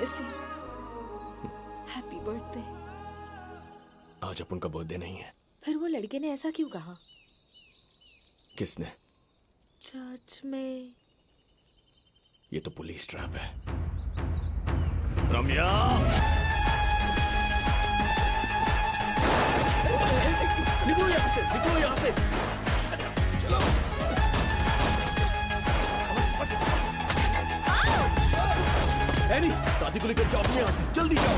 Miss you. Happy birthday. आज अपन का birthday नहीं है। फिर वो लड़के ने ऐसा क्यों कहा? किसने? चर्च में। ये तो पुलिस ट्रैप है। रम्या! निकलो यहाँ से, निकलो यहाँ से। चलो। एनी, दादी को लेकर जाओ यहाँ से, जल्दी जाओ।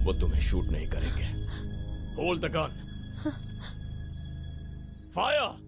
वो तुम्हें शूट नहीं करेंगे। Hold the gun. फायर!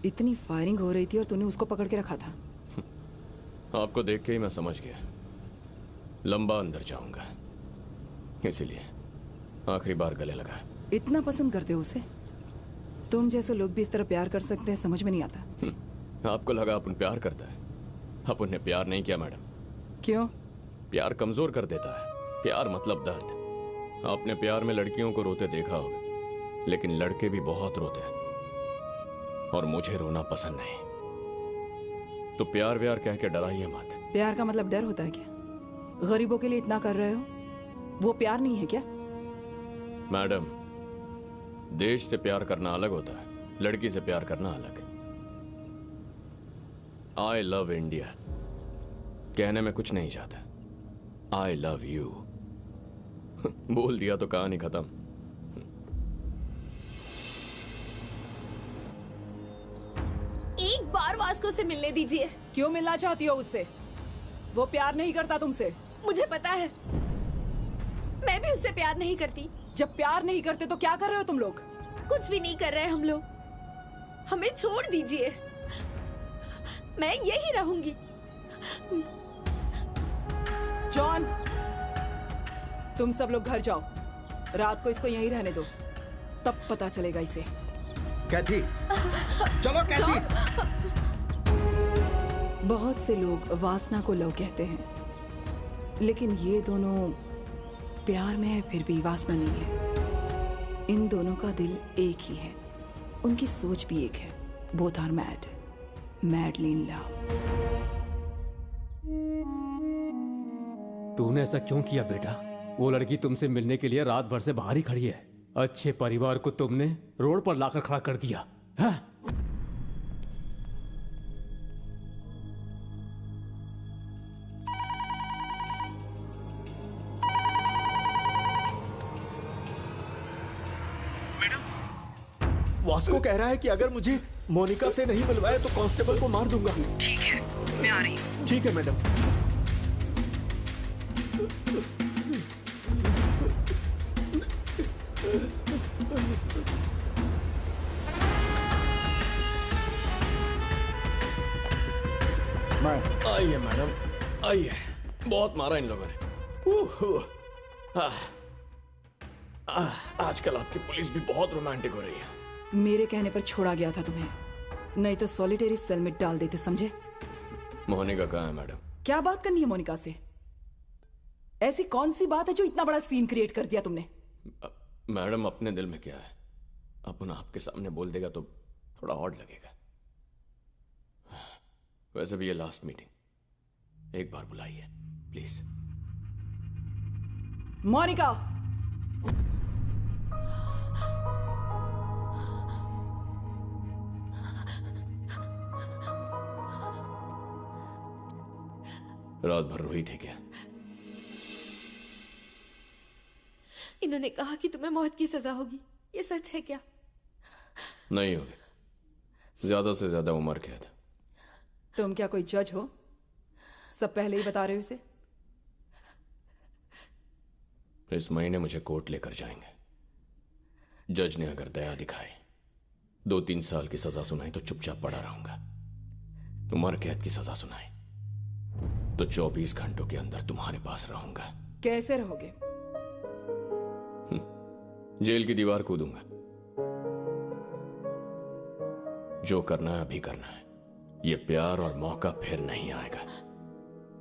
इतनी फायरिंग हो रही थी और तूने उसको पकड़ के रखा था। आपको देख के ही मैं समझ गया लंबा अंदर जाऊंगा, इसीलिए आखिरी बार गले लगा। इतना पसंद करते हो उसे? तुम जैसे लोग भी इस तरह प्यार कर सकते हैं, समझ में नहीं आता। आपको लगा अपन प्यार करता है? अपन ने प्यार नहीं किया मैडम। क्यों? प्यार कमजोर कर देता है। प्यार मतलब दर्द। आपने प्यार में लड़कियों को रोते देखा होगा, लेकिन लड़के भी बहुत रोते हैं और मुझे रोना पसंद नहीं। तो प्यार व्यार कह के डराइए मत। प्यार का मतलब डर होता है क्या? गरीबों के लिए इतना कर रहे हो, वो प्यार नहीं है क्या? मैडम, देश से प्यार करना अलग होता है, लड़की से प्यार करना अलग। आई लव इंडिया कहने में कुछ नहीं चाहता। आई लव यू बोल दिया तो कहानी खत्म। एक बार वास्को से मिलने दीजिए। क्यों मिलना चाहती हो उससे? वो प्यार नहीं करता तुमसे। मुझे पता है, मैं भी उससे प्यार नहीं करती। जब प्यार नहीं करते तो क्या कर रहे हो तुम लोग? कुछ भी नहीं कर रहे हम लोग। हमें छोड़ दीजिए, मैं यही रहूंगी। जॉन, तुम सब लोग घर जाओ, रात को इसको यहीं रहने दो, तब पता चलेगा इसे। कैथी, चलो कैथी। बहुत से लोग वासना को लव कहते हैं, लेकिन ये दोनों प्यार में है फिर भी वासना नहीं है। इन दोनों का दिल एक ही है, उनकी सोच भी एक है। Both are mad, madly in love. तूने ऐसा क्यों किया बेटा? वो लड़की तुमसे मिलने के लिए रात भर से बाहर ही खड़ी है। अच्छे परिवार को तुमने रोड पर लाकर खड़ा कर दिया है? वास्को कह रहा है कि अगर मुझे मोनिका से नहीं मिलवाया तो कांस्टेबल को मार दूंगा। ठीक है, मैं आ रही हूँ। ठीक है मैडम। मैं आइए मैडम, आइए। बहुत मारा इन लोगों ने। आजकल आपकी पुलिस भी बहुत रोमांटिक हो रही है। मेरे कहने पर छोड़ा गया था तुम्हें, नहीं तो सॉलिटरी सेल में डाल देते, समझे? मोनिका कहाँ है मैडम? क्या बात करनी है मोनिका से? ऐसी कौन सी बात है जो इतना बड़ा सीन क्रिएट कर दिया तुमने? मैडम अपने दिल में क्या है अपन आपके सामने बोल देगा तो थोड़ा ऑड लगेगा। वैसे भी ये लास्ट मीटिंग, एक बार बुलाइए प्लीज। मोनिका, रात भर रोई थी क्या? इन्होंने कहा कि तुम्हें मौत की सजा होगी, ये सच है क्या? नहीं होगी, ज्यादा से ज्यादा उम्र कैद। तुम क्या कोई जज हो? सब पहले ही बता रहे हो इसे। इस महीने मुझे कोर्ट लेकर जाएंगे। जज ने अगर दया दिखाई, 2-3 साल की सजा सुनाई तो चुपचाप पड़ा रहूंगा। उम्र कैद की सजा सुनाई तो 24 घंटों के अंदर तुम्हारे पास रहूंगा। कैसे रहोगे? जेल की दीवार कूदूंगा। जो करना है अभी करना है। ये प्यार और मौका फिर नहीं आएगा।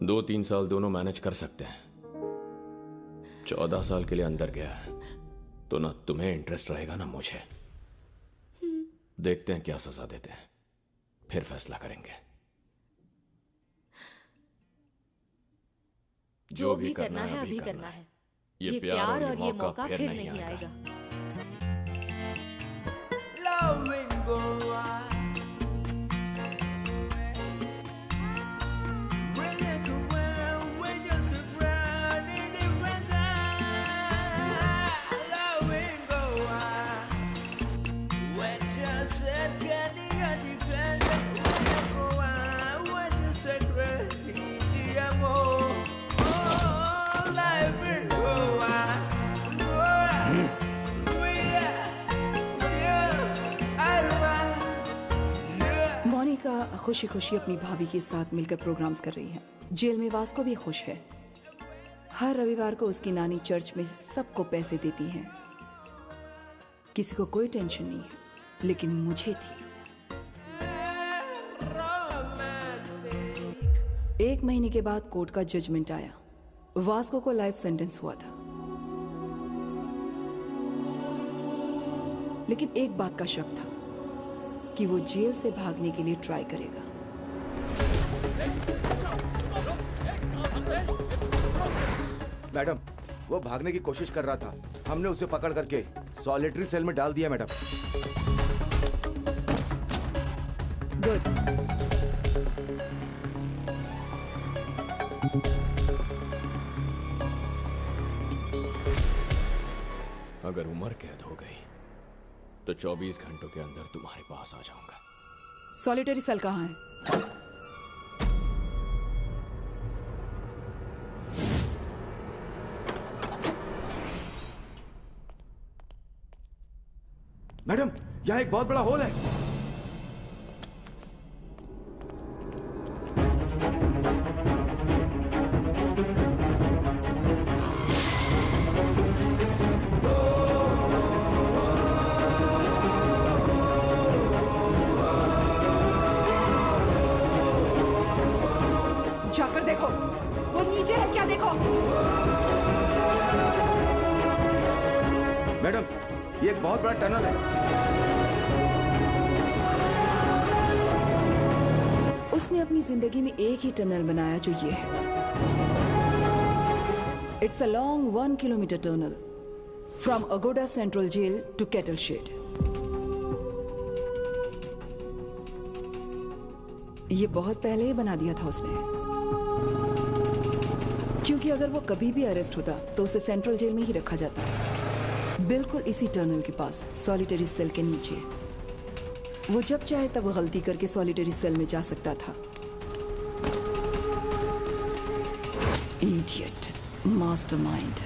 2-3 साल दोनों मैनेज कर सकते हैं। 14 साल के लिए अंदर गया है तो ना तुम्हें इंटरेस्ट रहेगा ना मुझे। देखते हैं क्या सजा देते हैं, फिर फैसला करेंगे। जो भी करना है अभी करना है। ये प्यार और ये मौका फिर नहीं आएगा। मोनिका खुशी खुशी अपनी भाभी के साथ मिलकर प्रोग्राम्स कर रही है। जेल में वास्को भी खुश है। हर रविवार को उसकी नानी चर्च में सबको पैसे देती है। किसी को कोई टेंशन नहीं है, लेकिन मुझे थी। 1 महीने के बाद कोर्ट का जजमेंट आया। वास्को को लाइफ सेंटेंस हुआ था, लेकिन एक बात का शक था कि वो जेल से भागने के लिए ट्राई करेगा। मैडम, वो भागने की कोशिश कर रहा था। हमने उसे पकड़ करके सॉलिटरी सेल में डाल दिया मैडम। गुड। अगर उम्र कैद हो गई तो 24 घंटों के अंदर तुम्हारे पास आ जाऊंगा। सॉलिटरी सेल कहाँ है? मैडम, यहाँ एक बहुत बड़ा होल है। जाकर देखो, वो नीचे है क्या? देखो मैडम, ये एक बहुत बड़ा टनल है। उसने अपनी जिंदगी में एक ही टनल बनाया जो ये है। It's a long 1 kilometre tunnel from Aguada central jail to cattle shed. ये बहुत पहले ही बना दिया था उसने, क्योंकि अगर वो कभी भी अरेस्ट होता तो उसे सेंट्रल जेल में ही रखा जाता। बिल्कुल इसी टनल के पास, सॉलिटरी सेल के नीचे। वो जब चाहे तब गलती करके सॉलिटरी सेल में जा सकता था। Idiot, mastermind.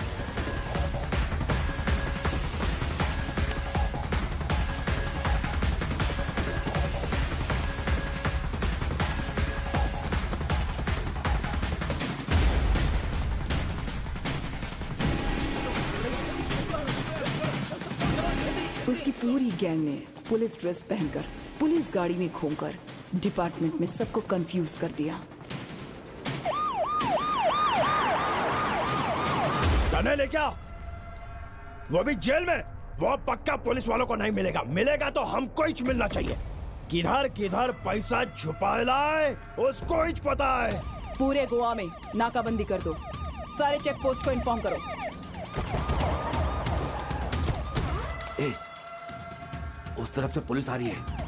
उसकी पूरी गैंग ने पुलिस ड्रेस पहनकर पुलिस गाड़ी में घूमकर डिपार्टमेंट में सबको कंफ्यूज कर दिया। थाने ले क्या? वो भी जेल में? वो पक्का पुलिस वालों को नहीं मिलेगा। मिलेगा तो हमको ही मिलना चाहिए। किधर किधर पैसा छुपा लाए उसको ही पता है। पूरे गोवा में नाकाबंदी कर दो। सारे चेक पोस्ट को इन्फॉर्म करो। ए, उस तरफ से पुलिस आ रही है।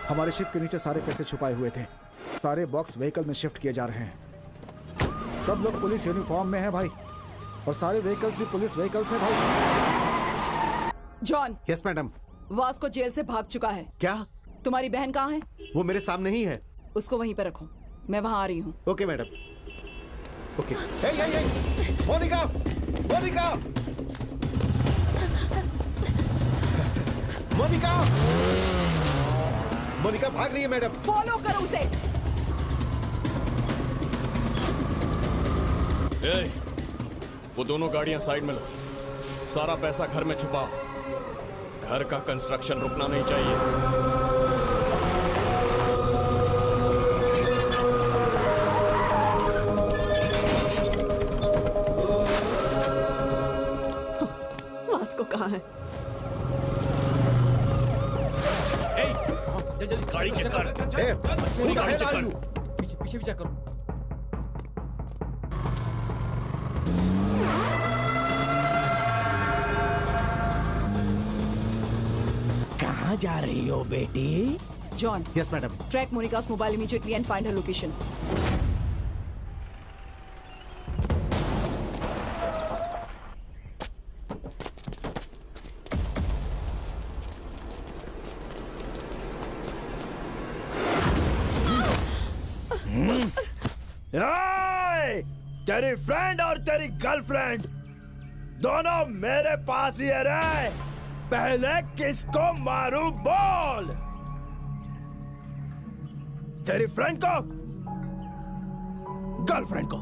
हमारे शिप के नीचे सारे पैसे छुपाए हुए थे। सारे बॉक्स व्हीकल में शिफ्ट किए जा रहे हैं। सब लोग पुलिस यूनिफॉर्म में हैं भाई, और सारे व्हीकल्स भी पुलिस व्हीकल्स हैं भाई। John. Yes madam. Vasco jail से भाग चुका है। क्या? तुम्हारी बहन कहाँ है? वो मेरे सामने ही है। उसको वहीं पर रखो, मैं वहां आ रही हूँ। Okay madam. Okay. Monica, Monica, Monica, Monica भाग रही है मैडम। फॉलो करो उसे। वो दोनों गाड़ियां साइड में लो। सारा पैसा घर में छुपाओ। घर का कंस्ट्रक्शन रुकना नहीं चाहिए। वास्को कहाँ है? जल्दी गाड़ी चेक कर। पूरी गाड़ी चेक कर। पीछे पीछे भी चेक करो। कहाँ जा रही हो बेटी? John. Yes madam. Track Monica's mobile immediately and find her location. तेरी फ्रेंड और तेरी गर्लफ्रेंड दोनों मेरे पास ही रहे। पहले किसको मारूं बोल? तेरी फ्रेंड को, गर्लफ्रेंड को,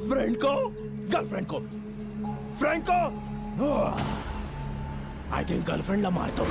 फ्रेंड को, गर्लफ्रेंड को, फ्रेंड को? आई थिंक गर्लफ्रेंड ला मार दो।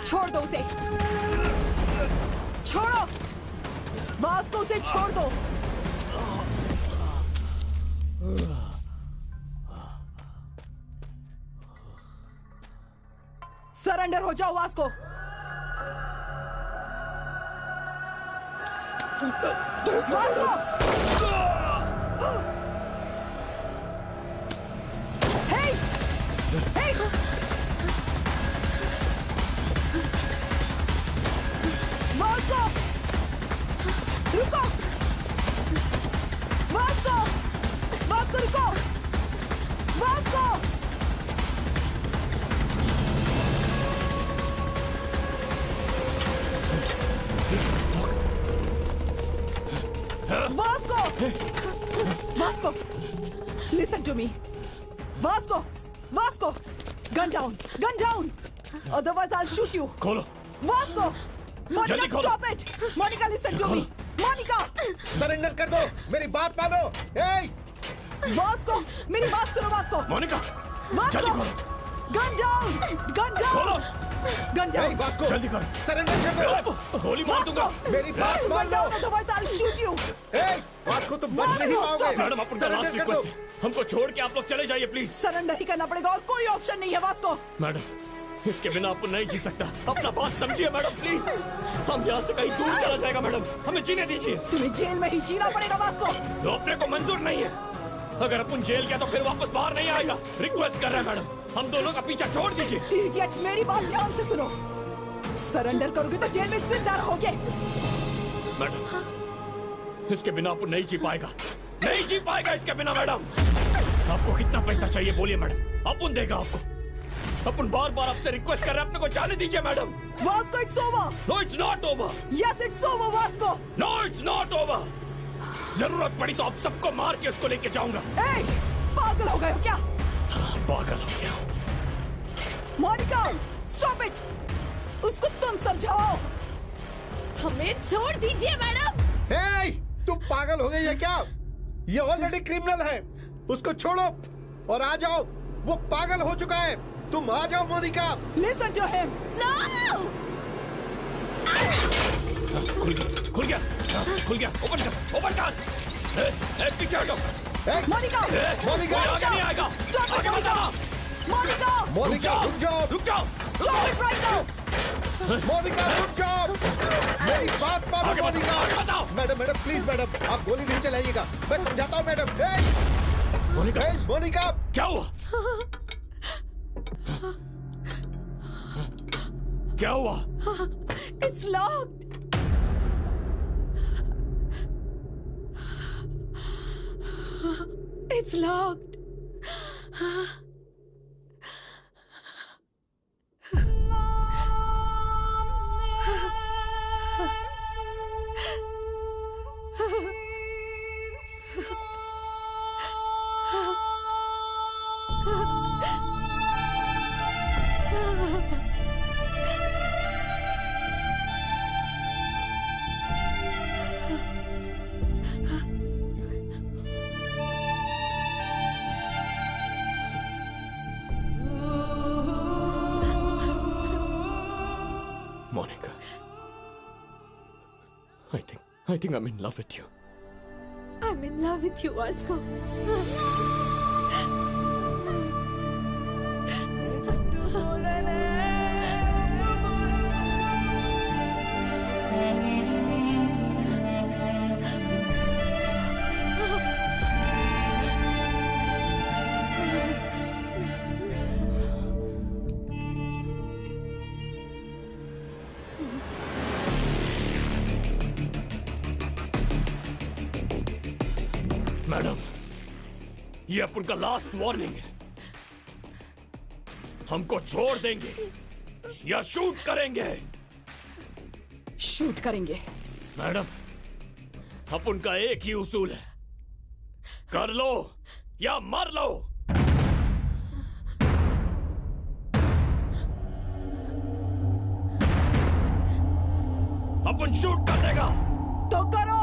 छोड़ दो उसे, छोड़ो वास्को, उसे छोड़ दो। सरेंडर हो जाओ Vasco. Vasco! Hey! Hey! Vasco! रुको! वास्को! वास्को रुको! Vasco! Vasco! Vasco! Listen to me. Vasco! Vasco! Gun down! Gun down! Otherwise I'll shoot you. खोलो। Vasco! Monica, जल्दी खोलो। stop it! Monica, listen to me. Monica! Surrender कर दो, मेरी बात मानो। Hey! Vasco! मेरी बात सुनो Vasco! मोनिका, Vasco! जल्दी खोलो। Gun down! Gun down! खोलो। Gun Hey, down! वास्को, जल्दी करो। सरेंडर कर दो। गोली मार दूंगा। मेरी बात Gun मान लो। down, otherwise I'll shoot you. Hey, Vasco तुम बच नहीं पाओगे। मैडम, अपन का लास्ट सरेंडर कर रिक्वेस्ट दो। है, हमको छोड़ के आप लोग चले जाइए प्लीज। सरेंडर ही करना पड़ेगा और कोई ऑप्शन नहीं है वास्को। मैडम, इसके बिना अपन नहीं जी सकता। अपना बात समझिए मैडम प्लीज। हम यहाँ से कहीं दूर चला जाएगा मैडम, हमें जीने दीजिए। तुम्हें जेल में ही जीना पड़ेगा वास्को। तो अपने को मंजूर नहीं है। अगर अपन जेल गया तो फिर वापस बाहर नहीं आएगा। रिक्वेस्ट कर रहे हैं मैडम, हम दोनों का पीछा छोड़ दीजिए। इडियट, मेरी बात ध्यान से सुनो। सरेंडर करोगे तो जेल में जिंदा रहोगे। मैडम, इसके बिना अपन नहीं जी पाएगा, नहीं जी पाएगा इसके बिना। मैडम, आपको कितना पैसा चाहिए बोलिए मैडम, अपन देगा आपको। अपन बार बार आपसे रिक्वेस्ट कर रहे हैं, अपने को जाने दीजिए madam. Vasco, it's over. No it's not over. Yes it's over Vasco. No it's not over. जरूरत पड़ी तो आप सबको मार के उसको लेके जाऊंगा। ए, पागल हो गए हो क्या? पागल हो गया। Monica, stop it. उसको तुम समझाओ। हमें छोड़ दीजिए मैडम। Hey, तुम पागल हो गई है क्या? ये ऑलरेडी क्रिमिनल है। उसको छोड़ो और आ जाओ। वो पागल हो चुका है। तुम आ जाओ Monica. Listen to him. No! खुल गया, खुल गया, खुल गया। ओपन कर, ओपन कर। पीछे हटो। मोनिका, मोनिका, आगे नहीं आएगा। Stop it, आगे मत आना। मोनिका, मोनिका रुक जाओ। रुक जाओ। Stop it right now. Monica रुक जाओ। मेरी बात मानो आगे बताओ, मोनिका। आगे बताओ। मैडम मैडम प्लीज मैडम, आप गोली नहीं चलाइएगा। मैं समझाता हूँ madam. Hey, Monica, hey, Monica. क्या हुआ? क्या हुआ? It's locked. It's locked. Monica, I think I'm in love with you. I'm in love with you, Vasco. Madam, ये अपन का लास्ट वार्निंग है। हमको छोड़ देंगे या शूट करेंगे? शूट करेंगे। मैडम, अपन का एक ही उसूल है, कर लो या मर लो। अपन शूट कर देगा तो करो।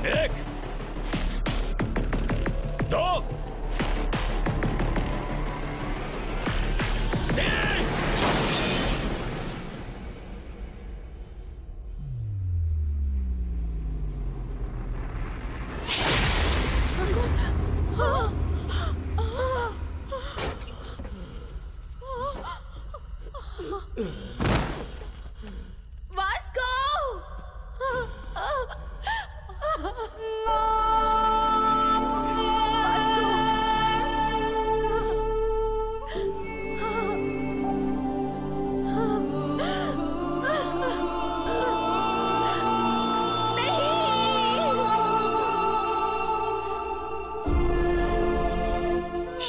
एक, दो, तीन।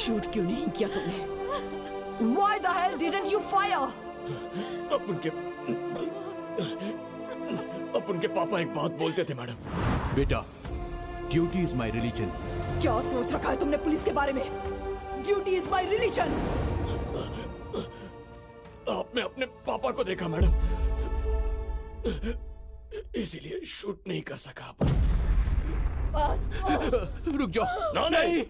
शूट क्यों नहीं किया तुमने? Why the hell didn't you fire? अब उनके पापा एक बात बोलते थे मैडम। बेटा, ड्यूटी इज माई रिलीजन। क्या सोच रखा है तुमने पुलिस के बारे में? Duty is my religion. आपने अपने पापा को देखा मैडम, इसीलिए शूट नहीं कर सका। रुक जाओ। ना नहीं,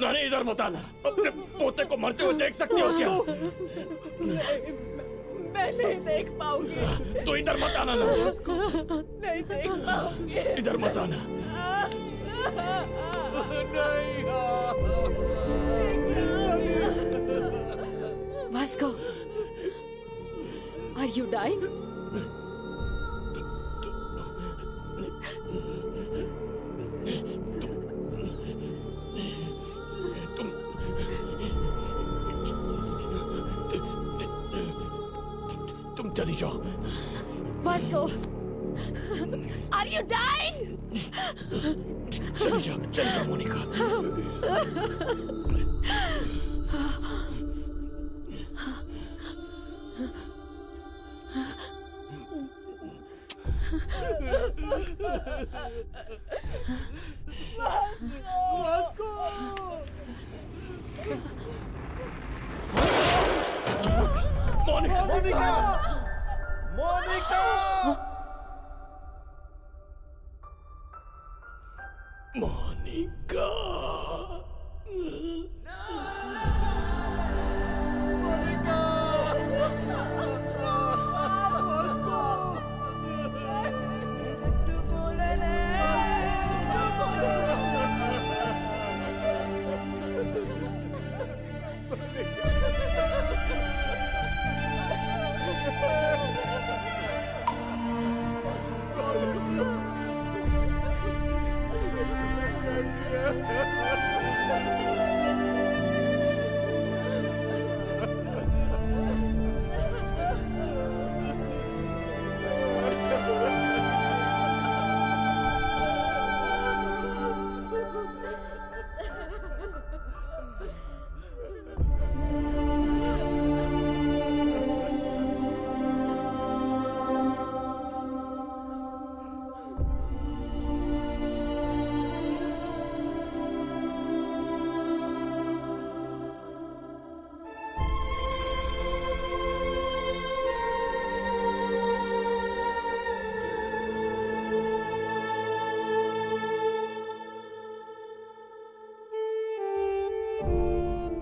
ना नहीं, इधर मत आना। अपने पोते को मरते हुए देख सकते हो क्या? मैं नहीं देख पाऊंगी। तो इधर मत आना ना। नहीं देख पाऊंगी। इधर मत आना। Vasco, are you dying? तुम चली जाओ। Vasco, are you dying? चली जाओ Monika. Monica, Monica, Monica, Monika.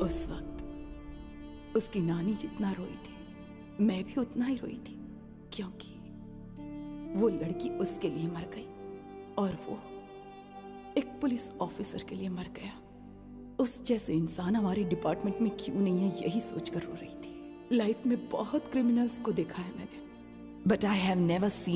उस वक्त उसकी नानी जितना रोई थी, मैं भी उतना ही रोई थी, क्योंकि वो लड़की उसके लिए मर गई और वो एक पुलिस ऑफिसर के लिए मर गया। उस जैसे इंसान हमारे डिपार्टमेंट में क्यों नहीं है, यही सोचकर रो रही थी। लाइफ में बहुत क्रिमिनल्स को देखा है मैंने, but I have never seen